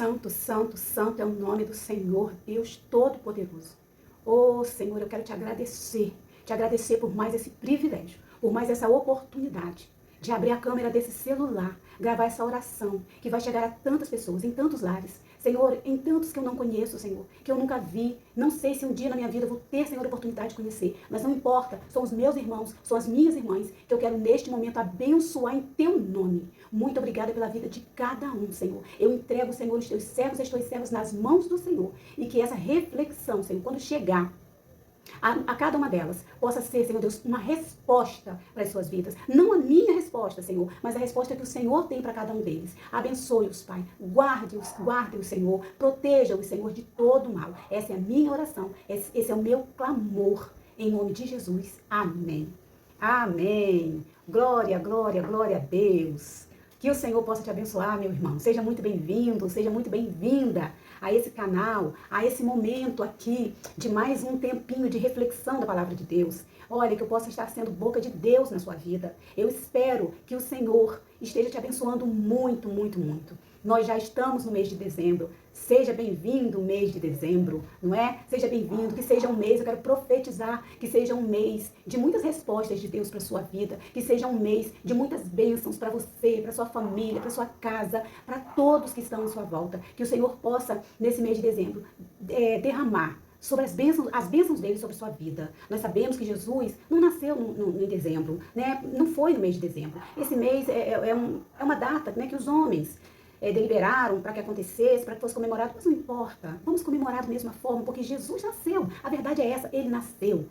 Santo, santo, santo é o nome do Senhor, Deus Todo-Poderoso. Oh, Senhor, eu quero te agradecer por mais esse privilégio, por mais essa oportunidade de abrir a câmera desse celular, gravar essa oração que vai chegar a tantas pessoas, em tantos lares. Senhor, em tantos que eu não conheço, Senhor, que eu nunca vi, não sei se um dia na minha vida eu vou ter, Senhor, a oportunidade de conhecer, mas não importa, são os meus irmãos, são as minhas irmãs, que eu quero neste momento abençoar em teu nome. Muito obrigada pela vida de cada um, Senhor. Eu entrego, Senhor, os teus servos e as tuas servas nas mãos do Senhor, e que essa reflexão, Senhor, quando chegar a cada uma delas, possa ser, Senhor Deus, uma resposta para as suas vidas. Não a minha resposta, Senhor, mas a resposta que o Senhor tem para cada um deles. Abençoe-os, Pai. Guarde-os, Senhor. Proteja-os, Senhor, de todo mal. Essa é a minha oração. Esse é o meu clamor. Em nome de Jesus. Amém. Amém. Glória, glória, glória a Deus. Que o Senhor possa te abençoar, meu irmão. Seja muito bem-vindo, seja muito bem-vinda a esse canal, a esse momento aqui de mais um tempinho de reflexão da palavra de Deus. Olha, que eu possa estar sendo boca de Deus na sua vida. Eu espero que o Senhor esteja te abençoando muito, muito, muito. Nós já estamos no mês de dezembro. Seja bem-vindo o mês de dezembro, não é? Seja bem-vindo, que seja um mês, eu quero profetizar, que seja um mês de muitas respostas de Deus para a sua vida, que seja um mês de muitas bênçãos para você, para sua família, para sua casa, para todos que estão à sua volta. Que o Senhor possa, nesse mês de dezembro, derramar sobre as bênçãos dele sobre a sua vida. Nós sabemos que Jesus não nasceu em dezembro, né? Não foi no mês de dezembro. Esse mês é uma data, né, que os homens deliberaram para que acontecesse, para que fosse comemorado, mas não importa, vamos comemorar da mesma forma, porque Jesus nasceu, a verdade é essa, ele nasceu,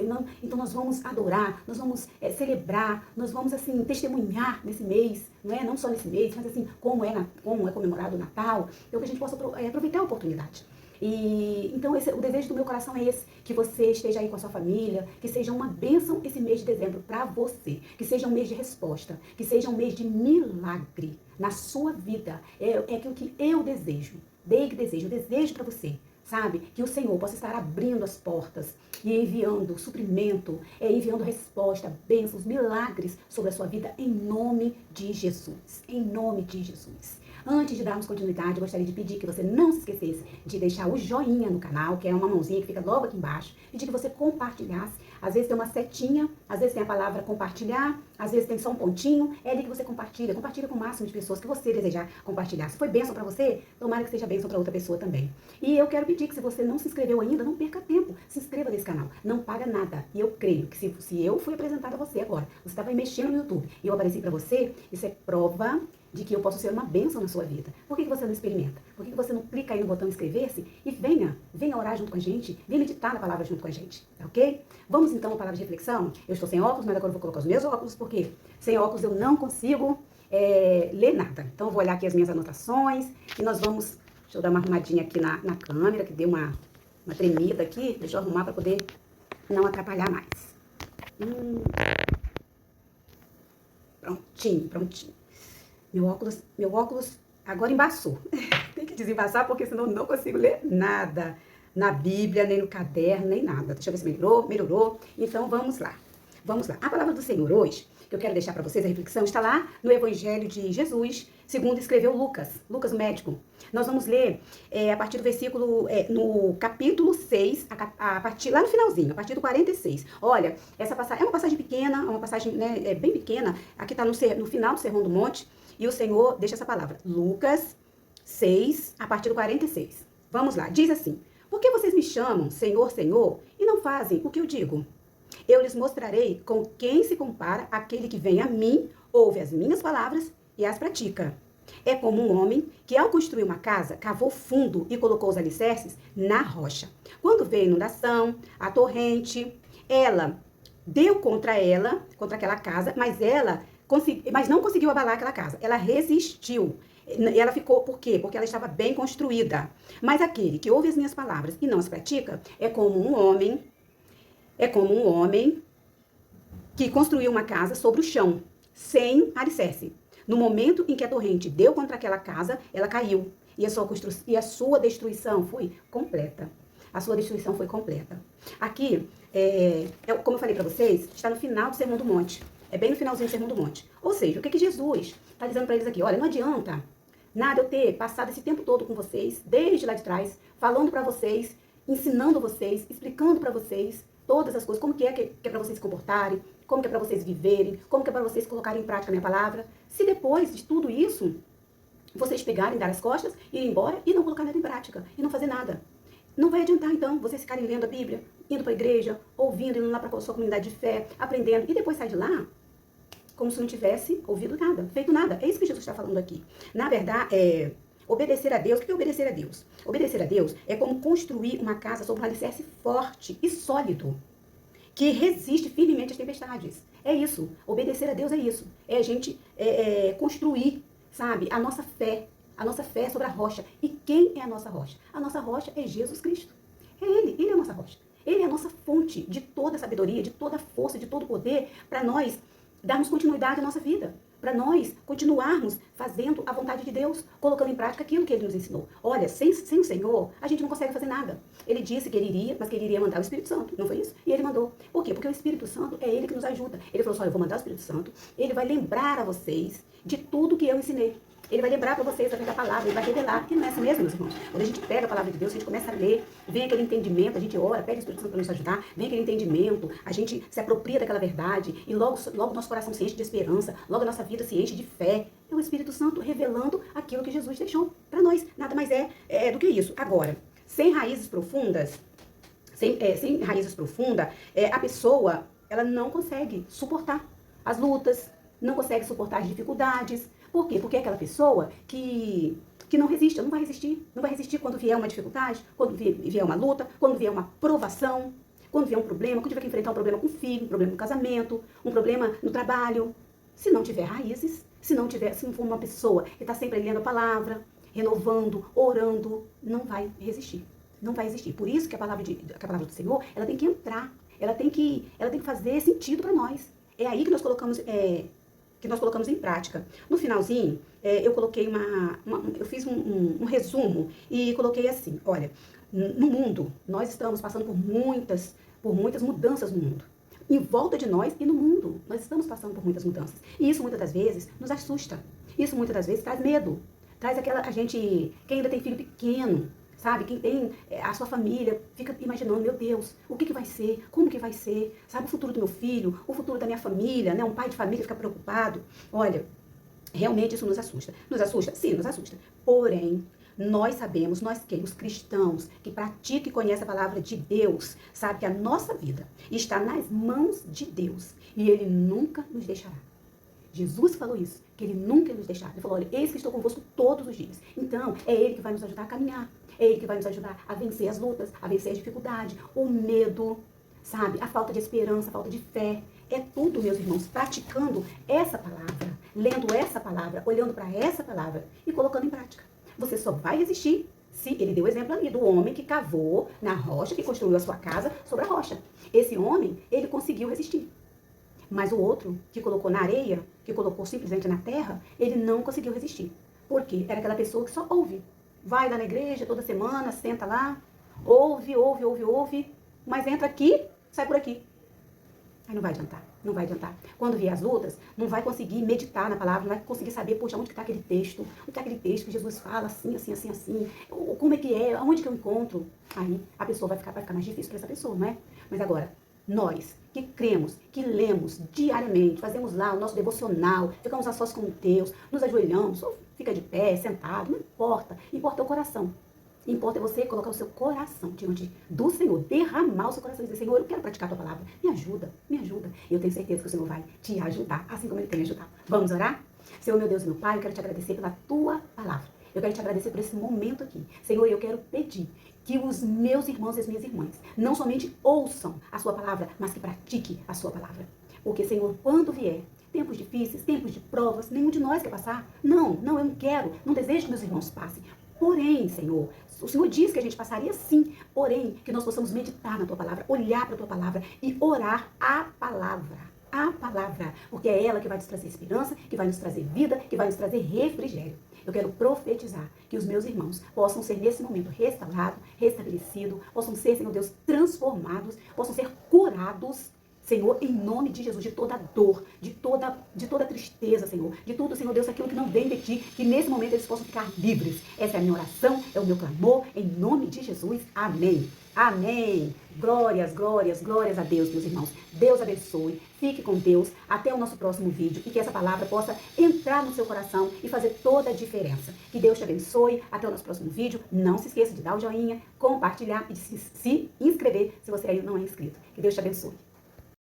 não, então nós vamos adorar, nós vamos celebrar, nós vamos assim, testemunhar nesse mês, não só nesse mês, mas assim, como é comemorado o Natal, então que a gente possa aproveitar a oportunidade. E então o desejo do meu coração é esse, que você esteja aí com a sua família, que seja uma bênção esse mês de dezembro para você, que seja um mês de resposta, que seja um mês de milagre na sua vida. É aquilo que eu desejo, eu desejo para você, sabe? Que o Senhor possa estar abrindo as portas e enviando suprimento, enviando resposta, bênçãos, milagres sobre a sua vida em nome de Jesus, em nome de Jesus. Antes de darmos continuidade, eu gostaria de pedir que você não se esquecesse de deixar o joinha no canal, que é uma mãozinha que fica logo aqui embaixo, e de que você compartilhasse. Às vezes tem uma setinha, às vezes tem a palavra compartilhar, às vezes tem só um pontinho, é ali que você compartilha com o máximo de pessoas que você desejar compartilhar. Se foi bênção para você, tomara que seja bênção para outra pessoa também. E eu quero pedir que se você não se inscreveu ainda, não perca tempo, se inscreva nesse canal, não paga nada. E eu creio que se eu fui apresentada a você agora, você estava mexendo no YouTube e eu apareci para você, isso é prova de que eu posso ser uma bênção na sua vida. Por que você não experimenta? Por que você não clica aí no botão inscrever-se e venha orar junto com a gente, venha meditar na palavra junto com a gente, tá ok? Vamos então à palavra de reflexão. Eu estou sem óculos, mas agora eu vou colocar os meus óculos, porque sem óculos eu não consigo ler nada. Então eu vou olhar aqui as minhas anotações e nós vamos, deixa eu dar uma arrumadinha aqui na câmera, que deu uma tremida aqui, deixa eu arrumar para poder não atrapalhar mais. Prontinho. Meu óculos agora embaçou. Tem que desembaçar porque senão eu não consigo ler nada. Na Bíblia, nem no caderno, nem nada. Deixa eu ver se melhorou. Então vamos lá. A palavra do Senhor hoje, que eu quero deixar para vocês, a reflexão, está lá no Evangelho de Jesus, segundo escreveu Lucas o médico. Nós vamos ler a partir do versículo, no capítulo 6, lá no finalzinho, a partir do 46. Olha, essa passagem é uma passagem pequena, uma passagem bem pequena, aqui está no final do Sermão do Monte, e o Senhor deixa essa palavra. Lucas 6, a partir do 46. Vamos lá, diz assim: por que vocês me chamam Senhor, Senhor, e não fazem o que eu digo? Eu lhes mostrarei com quem se compara aquele que vem a mim, ouve as minhas palavras e as pratica. É como um homem que, ao construir uma casa, cavou fundo e colocou os alicerces na rocha. Quando veio a inundação, a torrente, ela deu contra aquela casa, mas não conseguiu abalar aquela casa. Ela resistiu. Ela ficou, por quê? Porque ela estava bem construída. Mas aquele que ouve as minhas palavras e não as pratica, é como um homem que construiu uma casa sobre o chão, sem alicerce. No momento em que a torrente deu contra aquela casa, ela caiu. E a sua destruição foi completa. Aqui, como eu falei para vocês, está no final do Sermão do Monte. É bem no finalzinho do Sermão do Monte. Ou seja, o que Jesus está dizendo para eles aqui? Olha, não adianta Nada eu ter passado esse tempo todo com vocês, desde lá de trás, falando para vocês, ensinando vocês, explicando para vocês todas as coisas, como que é para vocês se comportarem, como que é para vocês viverem, como que é para vocês colocarem em prática a minha palavra. Se depois de tudo isso, vocês pegarem, dar as costas, ir embora e não colocar nada em prática, e não fazer nada. Não vai adiantar, então, vocês ficarem lendo a Bíblia, indo para a igreja, ouvindo, indo lá para a sua comunidade de fé, aprendendo, e depois sair de lá como se não tivesse ouvido nada, feito nada. É isso que Jesus está falando aqui. Na verdade, obedecer a Deus. O que é obedecer a Deus? Obedecer a Deus é como construir uma casa sobre um alicerce forte e sólido, que resiste firmemente às tempestades. É isso. Obedecer a Deus é isso. É a gente construir, sabe, a nossa fé sobre a rocha. E quem é a nossa rocha? A nossa rocha é Jesus Cristo. É Ele é a nossa rocha. Ele é a nossa fonte de toda a sabedoria, de toda a força, de todo o poder, para nós darmos continuidade à nossa vida, para nós continuarmos fazendo a vontade de Deus, colocando em prática aquilo que Ele nos ensinou. Olha, sem o Senhor, a gente não consegue fazer nada. Ele disse que Ele iria, mas que Ele iria mandar o Espírito Santo, não foi isso? E Ele mandou. Por quê? Porque o Espírito Santo é Ele que nos ajuda. Ele falou assim, olha, eu vou mandar o Espírito Santo, Ele vai lembrar a vocês de tudo que eu ensinei. Ele vai lembrar para vocês através da palavra, ele vai revelar, que não é assim mesmo, meus irmãos. Quando a gente pega a palavra de Deus, a gente começa a ler, vem aquele entendimento, a gente ora, pede o Espírito Santo para nos ajudar, vem aquele entendimento, a gente se apropria daquela verdade e logo nosso coração se enche de esperança, logo a nossa vida se enche de fé. É o Espírito Santo revelando aquilo que Jesus deixou para nós. Nada mais é do que isso. Agora, sem raízes profundas, a pessoa, ela não consegue suportar as lutas, não consegue suportar as dificuldades. Por quê? Porque é aquela pessoa que não resiste, não vai resistir. Não vai resistir quando vier uma dificuldade, quando vier uma luta, quando vier uma provação, quando vier um problema, quando tiver que enfrentar um problema com o filho, um problema no casamento, um problema no trabalho. Se não tiver raízes, se não for uma pessoa que está sempre lendo a palavra, renovando, orando, não vai resistir. Não vai existir. Por isso que a palavra do Senhor, ela tem que entrar, ela tem que fazer sentido para nós. É aí que nós colocamos em prática. No finalzinho, eu coloquei eu fiz um resumo e coloquei assim, olha, no mundo, nós estamos passando por muitas mudanças no mundo. Em volta de nós e no mundo, nós estamos passando por muitas mudanças. E isso muitas das vezes nos assusta. Isso muitas das vezes traz medo. Traz quem ainda tem filho pequeno, sabe? Quem tem a sua família, fica imaginando, meu Deus, o que vai ser? Como que vai ser? Sabe, o futuro do meu filho, o futuro da minha família, né? Um pai de família fica preocupado. Olha, realmente isso nos assusta. Nos assusta? Sim, nos assusta. Porém, nós sabemos, os cristãos que praticam e conhecem a palavra de Deus, sabe que a nossa vida está nas mãos de Deus e Ele nunca nos deixará. Jesus falou isso, que Ele nunca nos deixará. Ele falou, olha, eis que estou convosco todos os dias. Então, é Ele que vai nos ajudar a caminhar. É Ele que vai nos ajudar a vencer as lutas, a vencer as dificuldades, o medo, sabe? A falta de esperança, a falta de fé. É tudo, meus irmãos, praticando essa palavra, lendo essa palavra, olhando para essa palavra e colocando em prática. Você só vai resistir se ele deu o exemplo ali do homem que cavou na rocha, que construiu a sua casa sobre a rocha. Esse homem, ele conseguiu resistir. Mas o outro, que colocou na areia, que colocou simplesmente na terra, ele não conseguiu resistir. Por quê? Era aquela pessoa que só ouve. Vai lá na igreja toda semana, senta lá, ouve, mas entra aqui, sai por aqui. Aí não vai adiantar, não vai adiantar. Quando vier as lutas, não vai conseguir meditar na palavra, não vai conseguir saber, poxa, onde está aquele texto? Onde está aquele texto que Jesus fala assim, como é que é, aonde que eu encontro? Aí a pessoa vai ficar mais difícil para essa pessoa, não é? Mas agora, nós que cremos, que lemos diariamente, fazemos lá o nosso devocional, ficamos a sós com Deus, nos ajoelhamos, ou fica de pé, sentado, não importa, importa o coração. Importa é você colocar o seu coração diante do Senhor, derramar o seu coração e dizer, Senhor, eu quero praticar a tua palavra, me ajuda, me ajuda. E eu tenho certeza que o Senhor vai te ajudar, assim como Ele tem me ajudado. Vamos orar? Senhor, meu Deus, meu Pai, eu quero te agradecer pela tua palavra. Eu quero te agradecer por esse momento aqui. Senhor, eu quero pedir que os meus irmãos e as minhas irmãs não somente ouçam a sua palavra, mas que pratiquem a sua palavra. Porque, Senhor, quando vier tempos difíceis, tempos de provas, nenhum de nós quer passar. Não, eu não quero, não desejo que meus irmãos passem. Porém, Senhor, o Senhor diz que a gente passaria sim, porém, que nós possamos meditar na tua palavra, olhar para a tua palavra e orar a palavra, porque é ela que vai nos trazer esperança, que vai nos trazer vida, que vai nos trazer refrigério. Eu quero profetizar que os meus irmãos possam ser nesse momento restaurados, restabelecidos, possam ser, Senhor Deus, transformados, possam ser curados Senhor, em nome de Jesus, de toda dor, de toda tristeza, Senhor, de tudo, Senhor Deus, aquilo que não vem de Ti, que nesse momento eles possam ficar livres. Essa é a minha oração, é o meu clamor, em nome de Jesus. Amém. Amém. Glórias, glórias, glórias a Deus, meus irmãos. Deus abençoe. Fique com Deus. Até o nosso próximo vídeo. E que essa palavra possa entrar no seu coração e fazer toda a diferença. Que Deus te abençoe. Até o nosso próximo vídeo. Não se esqueça de dar o joinha, compartilhar e de se inscrever se você ainda não é inscrito. Que Deus te abençoe.